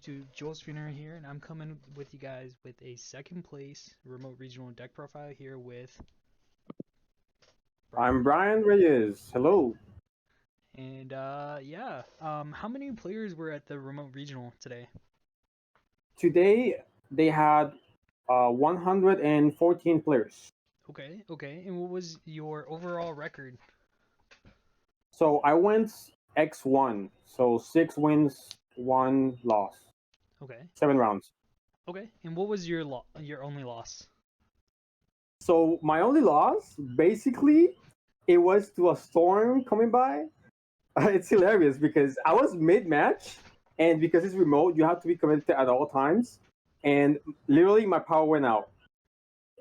YouTube, Joel's Funeral here, and I'm coming with you guys with a second place remote regional deck profile here with I'm Brian. Brian Reyes. Hello. And how many players were at the remote regional today? Today they had 114 players. Okay. And what was your overall record? So I went X1. So 6 wins, 1 loss, Okay, 7 rounds. okay. And what was your only loss? So my only loss, basically, it was to a storm coming by. It's hilarious because I was mid-match, and because it's remote, you have to be connected at all times. And literally, my power went out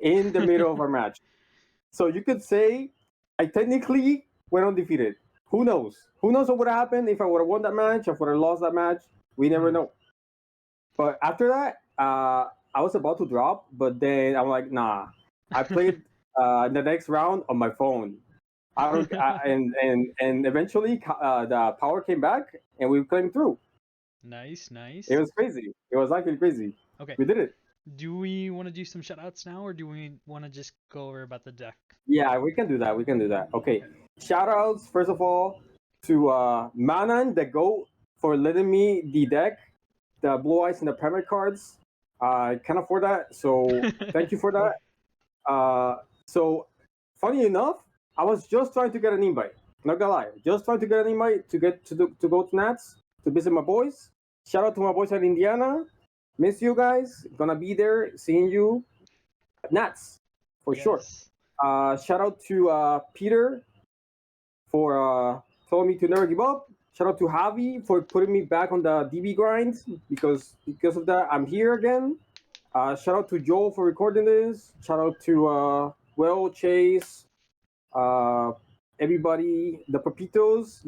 in the middle of our match. So you could say I technically went undefeated. Who knows? Who knows what would have happened if I would have won that match, if I would have lost that match? We never Hmm. know. But after that, I was about to drop, but then I'm like, nah. I played the next round on my phone. I don't, and eventually the power came back and we came through. Nice, It nice. was crazy. It was actually crazy. Okay. We did it. Do we want to do some shoutouts now, or do we want to just go over about the deck? Yeah, we can do that. We can do that. Okay. Okay. Shout outs, first of all, to Manan, the GOAT, for letting me the deck, the Blue Eyes and the Primate cards. I can't afford that. So thank you for that. So funny enough, I was just trying to get an invite. Not gonna lie, just trying to get an invite to get to go to Nats to visit my boys. Shout out to my boys at Indiana. Miss you guys. Gonna be there, seeing you at Nats for sure. Yes. Shout out to Peter for telling me to never give up. Shout out to Javi for putting me back on the DB grind because of that I'm here again. Shout out to Joel for recording this. Shout out to Will, Chase, uh, everybody, the Papitos,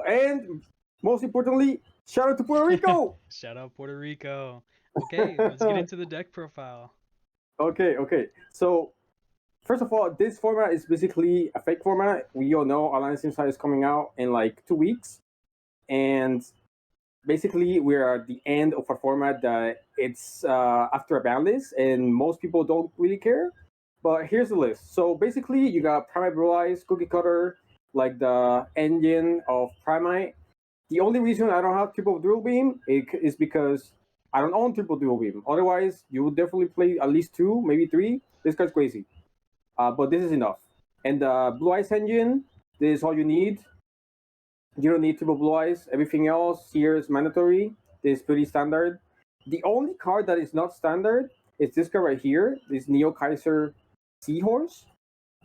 and most importantly, shout out to Puerto Rico. Shout out Puerto Rico. Okay, let's get into the deck profile. Okay. So first of all, this format is basically a fake format. We all know Alliance Inside is coming out in like 2 weeks, and basically we're at the end of a format that it's after a ban list, and most people don't really care. But here's the list. So basically, you got Primite Blue Eyes, Cookie Cutter, like the engine of Primite. The only reason I don't have triple dual beam is because I don't own triple dual beam. Otherwise, you would definitely play at least two, maybe three. This guy's crazy. But this is enough. And the Blue Eyes engine, this is all you need. You don't need triple Blue Eyes. Everything else here is mandatory. This is pretty standard. The only card that is not standard is this card right here, this Neo Kaiser Seahorse.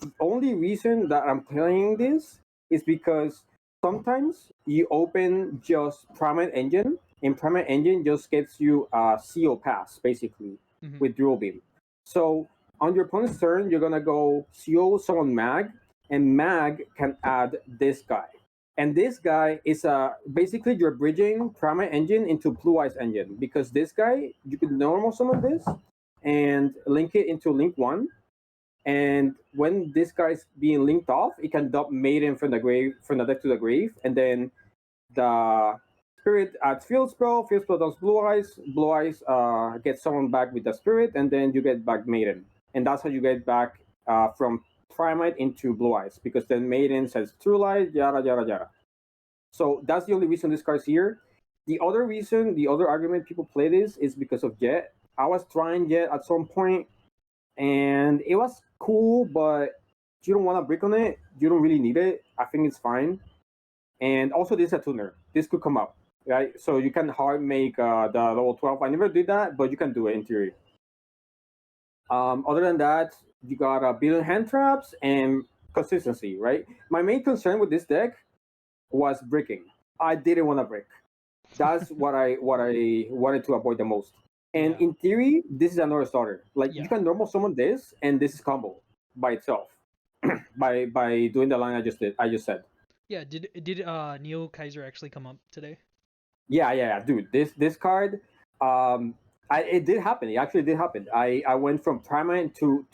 The only reason that I'm playing this is because sometimes you open just Primate Engine, and Primate Engine just gets you a CO pass, basically, Hmm. with Dual Beam. So on your opponent's turn, you're gonna go CO summon Mag, and Mag can add this guy. And this guy is basically you're bridging Primate Engine into Blue Eyes Engine because this guy you could normal summon this and link it into Link One, and when this guy's being linked off, it can dump Maiden from the grave, from the deck to the grave, and then the spirit adds field spell does Blue Eyes gets someone back with the spirit, and then you get back Maiden, and that's how you get back from Primite into Blue Eyes, because then Maiden says True Light, yada yada yada. So that's the only reason this card's here. The other reason, the other argument people play this is because of Jet. I was trying Jet at some point, and it was cool, but you don't want to brick on it. You don't really need it. I think it's fine. And also, this is a tuner. This could come out, right? So you can hard make the level 12. I never did that, but you can do it in theory. Other than that, you got a billion hand traps and consistency, right? My main concern with this deck was bricking. I didn't want to brick. That's what I wanted to avoid the most. And Yeah, in theory, this is another starter. Like you yeah, can normal summon this, and this is combo by itself by doing the line I just said. yeah. Did Neo Kaiser actually come up today? Yeah, dude. This card, it did happen. It actually did happen. I went from Primate to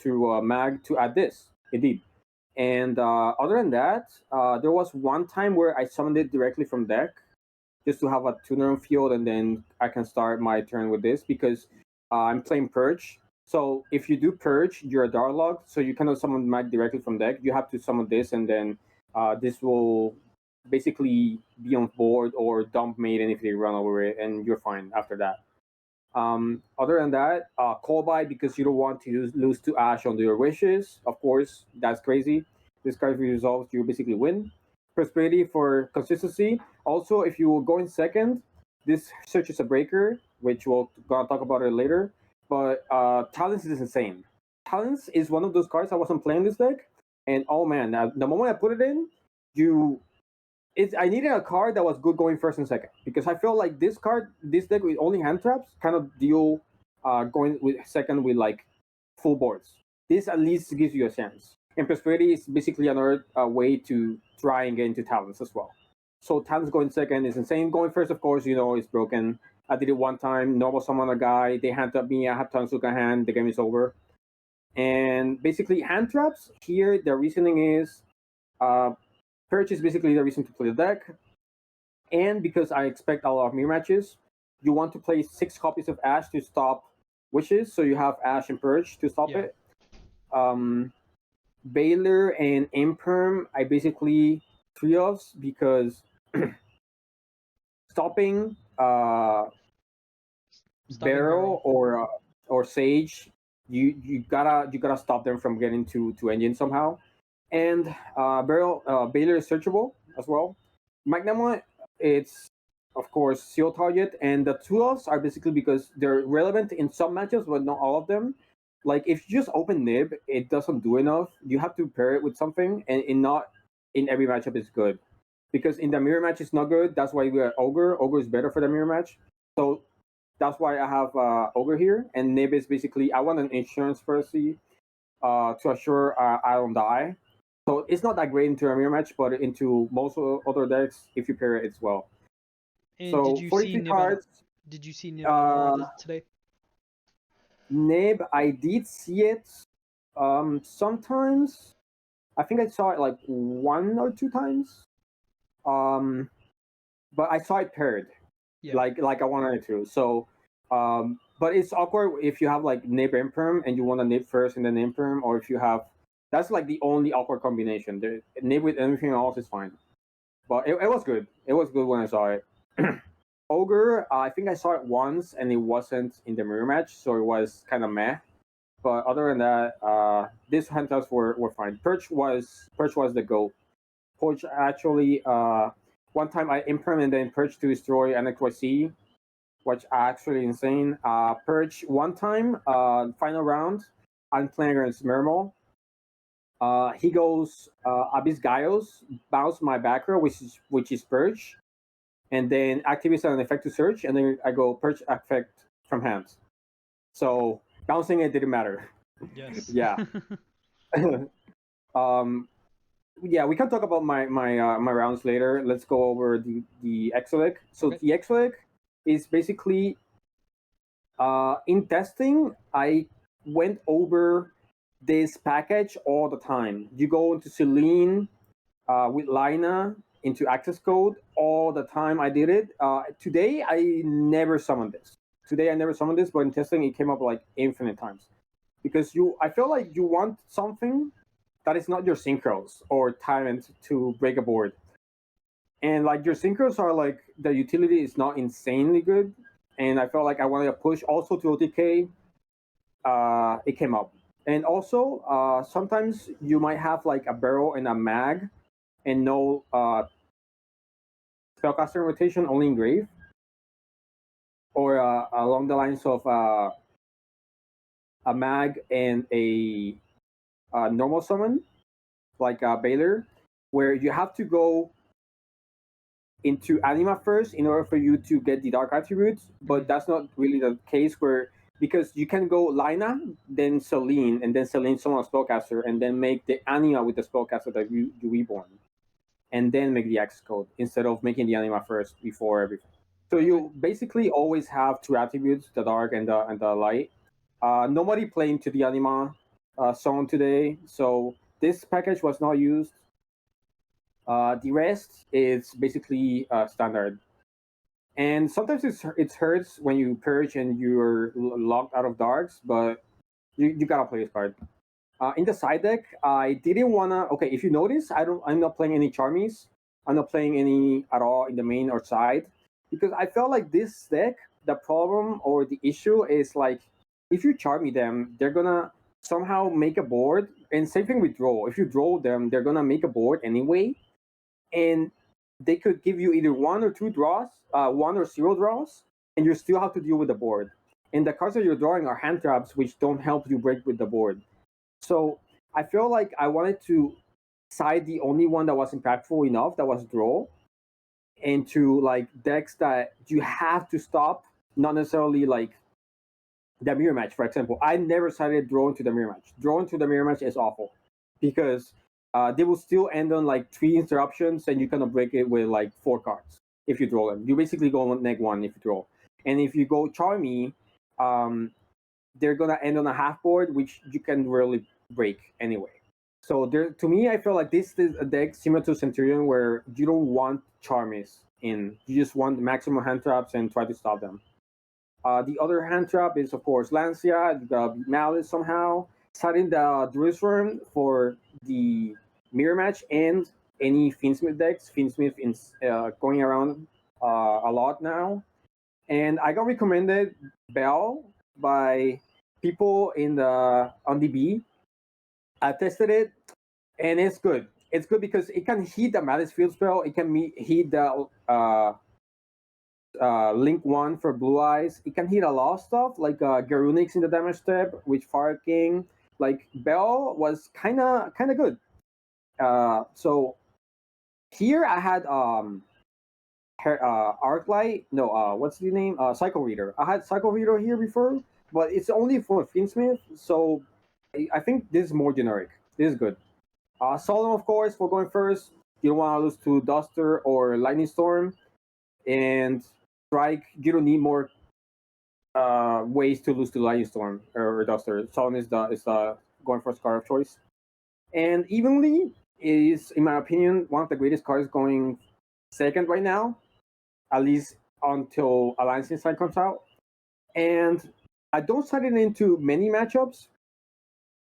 Mag to add this. It did. And other than that, there was one time where I summoned it directly from deck, just to have a tuner on field, and then I can start my turn with this because I'm playing Purge. So if you do Purge, you're a Darlog, so you cannot summon Mag directly from deck. You have to summon this, and then this will basically be on board or dump Maiden if they run over it, and you're fine after that. Other than that, call by because you don't want to lose to Ash on your wishes. Of course, that's crazy. This card resolves, you basically win. Prosperity for consistency. Also, if you will go in second, this searches a breaker, which we'll gonna talk about it later. But Talents is insane. Talents is one of those cards I wasn't playing this deck, and oh man, the moment I put it in, you I needed a card that was good going first and second because I feel like this deck with only hand traps kind of deal going with second with like full boards. This at least gives you a chance. And Prosperity is basically another way to try and get into Talents as well. So Talents going second is insane. Going first, of course, is broken. I did it one time, normal summon a guy, they hand up me, I have Tansuka hand, the game is over. And basically hand traps here, the reasoning is Purge is basically the reason to play the deck. And because I expect a lot of mirror matches, you want to play 6 copies of Ash to stop Wishes, so you have Ash and Purge to stop it. Baylor and Imperm, I basically trios because stopping Barrel or Sage, you gotta stop them from getting to engine somehow. And Baylor is searchable as well. Magnamon, it's of course seal target, and the tools are basically because they're relevant in some matches, but not all of them. Like if you just open Nib, it doesn't do enough. You have to pair it with something, and not in every matchup is good. Because in the mirror match it's not good. That's why we got Ogre. Ogre is better for the mirror match. So that's why I have Ogre here, and Nib is basically I want an insurance policy to assure I don't die. So it's not that great into a mirror match, but into most other decks, if you pair it, it's well. And so did you 43 see cards. Did you see Nib at all today? Nib, I did see it. Sometimes I think I saw it like 1 or 2 times. But I saw it paired, like I wanted to. So, but it's awkward if you have like Nib Imperm and you want to Nib first and then Imperm, or if you have that's like the only awkward combination. The Nib with anything else is fine. But it was good. It was good when I saw it. Ogre, I think I saw it once and it wasn't in the mirror match, so it was kind of meh. But other than that, these handouts were fine. Perch was the goal. Perch actually, one time I imperm and then Perch to destroy NXYC, which actually insane. Perch one time, final round, I'm playing against Mermal. He goes Abyss Gaios, bounce my back row, which is Purge, and then activates an effect to search, and then I go Purge effect from hand. So bouncing it didn't matter. Yes. Yeah. Yeah, we can talk about my rounds later. Let's go over the Exilic. So the Exilic is basically in testing. I went over this package all the time. You go into Celine with Lina into access code all the time. I did it. Today I never summoned this. But in testing it came up like infinite times. Because I feel like you want something that is not your synchros or talent to break a board. And like your synchros are like the utility is not insanely good. And I felt like I wanted to push also to OTK. It came up. And also, sometimes you might have like a barrel and a mag, and no spellcaster rotation, only engrave, or along the lines of a mag and a normal summon, like Baylor, where you have to go into Anima first in order for you to get the dark attributes, but that's not really the case where because you can go Lina, then Celine, and then Celine summon a spellcaster, and then make the Anima with the spellcaster that you reborn, and then make the X code instead of making the Anima first before everything. So you basically always have 2 attributes, the dark and the light. Nobody played to the Anima song today, so this package was not used. The rest is basically standard. And sometimes it hurts when you purge and you're locked out of darks, but you gotta play this card. In the side deck, I didn't wanna. Okay, if you notice, I'm not playing any Charmies. I'm not playing any at all in the main or side because I felt like this deck, the problem or the issue is like if you Charmy them, they're gonna somehow make a board. And same thing with draw. If you draw them, they're gonna make a board anyway, and they could give you either one or two draws, one or zero draws, and you still have to deal with the board. And the cards that you're drawing are hand traps, which don't help you break with the board. So I feel like I wanted to side the only one that was impactful enough, that was draw, into like decks that you have to stop, not necessarily like the mirror match, for example. I never sided draw into the mirror match. Draw into the mirror match is awful because they will still end on like 3 interruptions and you cannot break it with like 4 cards if you draw them. You basically go on neg 1 if you draw. And if you go Charmy, they're gonna end on a half board, which you can really break anyway. So there, to me, I feel like this is a deck similar to Centurion where you don't want Charmies in. You just want maximum hand traps and try to stop them. The other hand trap is, of course, Lancia, the Malice somehow. Setting the Druid for the mirror match and any Fiendsmith decks. Fiendsmith is going around a lot now. And I got recommended Bell by people in the on DB. I tested it, and it's good. It's good because it can hit the Malice Field spell. It can hit the Link 1 for Blue Eyes. It can hit a lot of stuff, like Garunix in the damage step, with Fire King. Like, Bell was kind of good. So, here I had Arclight. No, what's the name? Cycle Reader. I had Cycle Reader here before, but it's only for Fiendsmith, so I think this is more generic. This is good. Solemn, of course, for going first. You don't want to lose to Duster or Lightning Storm. And Strike, you don't need more ways to lose to Lightning Storm or Duster. Solemn is the going first card of choice. And Evenly is, in my opinion, one of the greatest cards going second right now, at least until Alliance Inside comes out. And I don't set it into many matchups.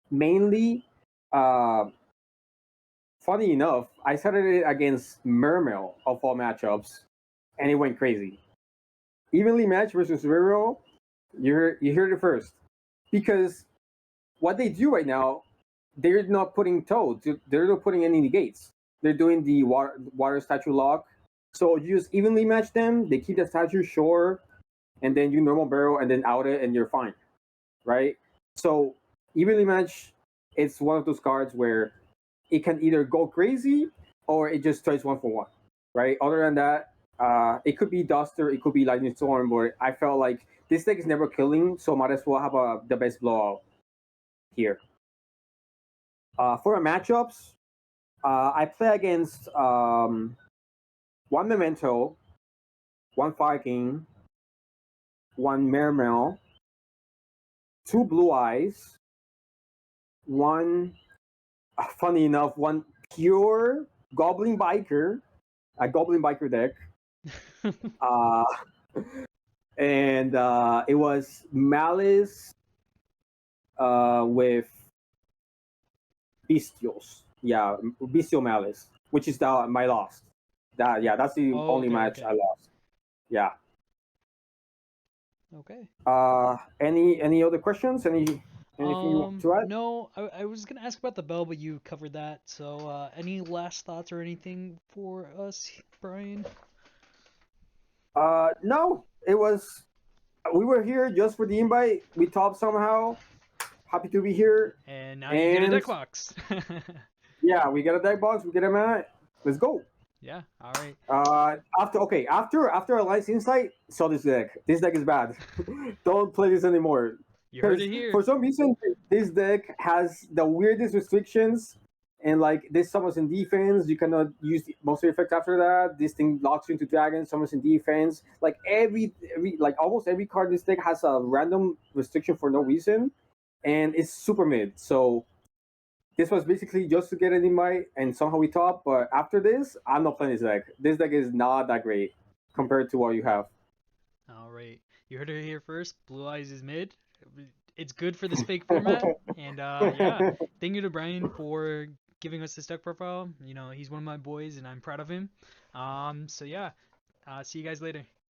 Mainly, funny enough, I started it against Mermail of all matchups, and it went crazy. Evenly match versus Reroll, you heard it first. Because what they do right now, they're not putting Toads, they're not putting any negates. They're doing the water statue lock. So you just evenly match them, they keep the statue short, and then you normal barrel and then out it, and you're fine, right? So evenly match, it's one of those cards where it can either go crazy or it just trades 1-for-1, right? Other than that, it could be Duster, it could be Lightning Storm, but I felt like this deck is never killing, so might as well have the best blowout here. For our matchups, I play against one Memento, one Fire King, one Mermail, 2 Blue Eyes, one, funny enough, one pure Goblin Biker, a Goblin Biker deck. And it was Malice with Bestials. Yeah, Bestial Malice, which is my loss. That's the only match I lost. Yeah. Okay. Any other questions? Anything you want to add? No, I was gonna ask about the bell, but you covered that. So, any last thoughts or anything for us, Brian? No. We were here just for the invite. We talked somehow. Happy to be here. And now you get a deck box. Yeah, we get a deck box. We get a mat. Let's go. Yeah. All right. After Alliance Insight, saw this deck. This deck is bad. Don't play this anymore. You heard it here. For some reason, this deck has the weirdest restrictions, and like this summons in defense. You cannot use most of the effects after that. This thing locks you into dragons, summons in defense. Like almost every card in this deck has a random restriction for no reason, and it's super mid. So this was basically just to get an invite, and somehow we talked. But after this, I'm not playing this deck. This deck is not that great compared to what you have. All right, you heard it here first. Blue Eyes is mid. It's good for this fake format, and yeah, thank you to Brian for giving us this deck profile. You know, he's one of my boys, and I'm proud of him. So yeah, see you guys later.